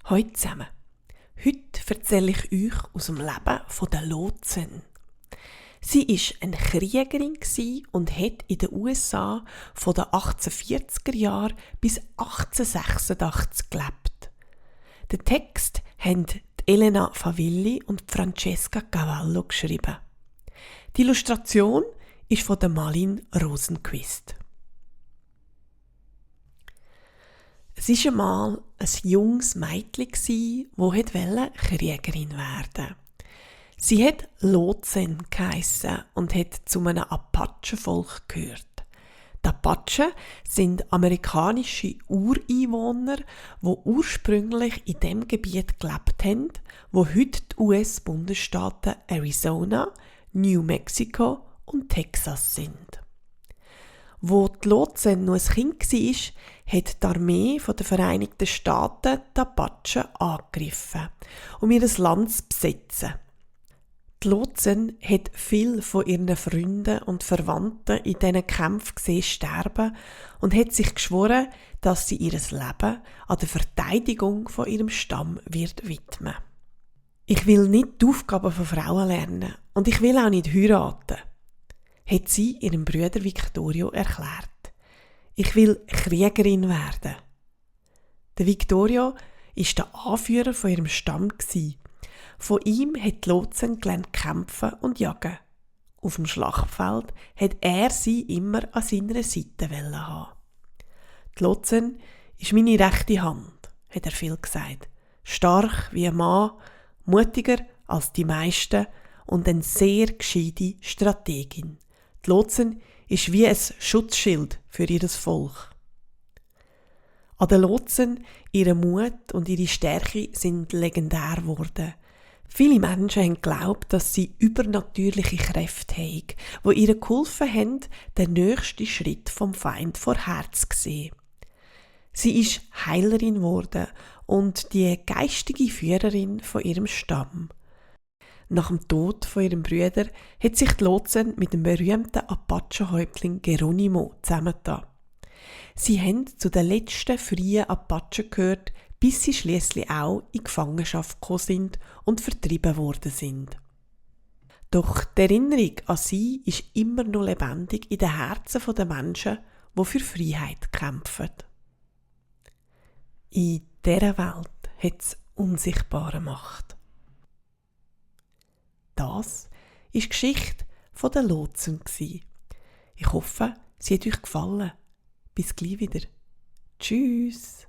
Hallo zusammen. Heute erzähle ich euch aus dem Leben der Lotsen. Sie war eine Kriegerin und hat in den USA von den 1840er Jahren bis 1886 gelebt. Den Text haben Elena Favilli und Francesca Cavallo geschrieben. Die Illustration ist von der Malin Rosenquist. Es war einmal ein junges Mädchen, das Kriegerin werden wollte. Sie hat Lotsen geheissen und hat zu einem Apachenvolk gehört. Die Apachen sind amerikanische Ureinwohner, die ursprünglich in dem Gebiet gelebt haben, wo heute die US-Bundesstaaten Arizona, New Mexico und Texas sind. Wo die Lotsen noch ein Kind war, hat die Armee der Vereinigten Staaten die Apachen angegriffen, um ihr Land zu besetzen. Die Lotsen hat viele von ihren Freunden und Verwandten in diesen Kämpfen gesehen sterben und hat sich geschworen, dass sie ihr Leben an der Verteidigung von ihrem Stamm wird widmen. Ich will nicht die Aufgaben von Frauen lernen und ich will auch nicht heiraten, hat sie ihrem Bruder Victorio erklärt. Ich will Kriegerin werden. Der Victorio war der Anführer von ihrem Stamm. Von ihm hat die Lotsen gelernt kämpfen und jagen. Auf dem Schlachtfeld hat er sie immer an seiner Seite haben. Die Lotsen ist meine rechte Hand, hat er viel gesagt. Stark wie ein Mann, mutiger als die meisten und eine sehr gescheite Strategin. Die Lotsen ist wie ein Schutzschild für ihr Volk. An den Lotsen, ihre Mut und ihre Stärke sind legendär geworden. Viele Menschen haben geglaubt, dass sie übernatürliche Kräfte haben, die ihnen geholfen haben, den nächsten Schritt vom Feind vorwärts zu sehen. Sie ist Heilerin geworden und die geistige Führerin von ihrem Stamm. Nach dem Tod von ihrem Bruder hat sich die Lotsen mit dem berühmten Apachenhäuptling Geronimo zusammengetan. Sie haben zu den letzten freien Apachen gehört, bis sie schliesslich auch in Gefangenschaft gekommen sind und vertrieben worden sind. Doch die Erinnerung an sie ist immer noch lebendig in den Herzen der Menschen, die für Freiheit kämpfen. In dieser Welt hat es unsichtbare Macht. Das war die Geschichte der Lotsen. Ich hoffe, sie hat euch gefallen. Bis gleich wieder. Tschüss.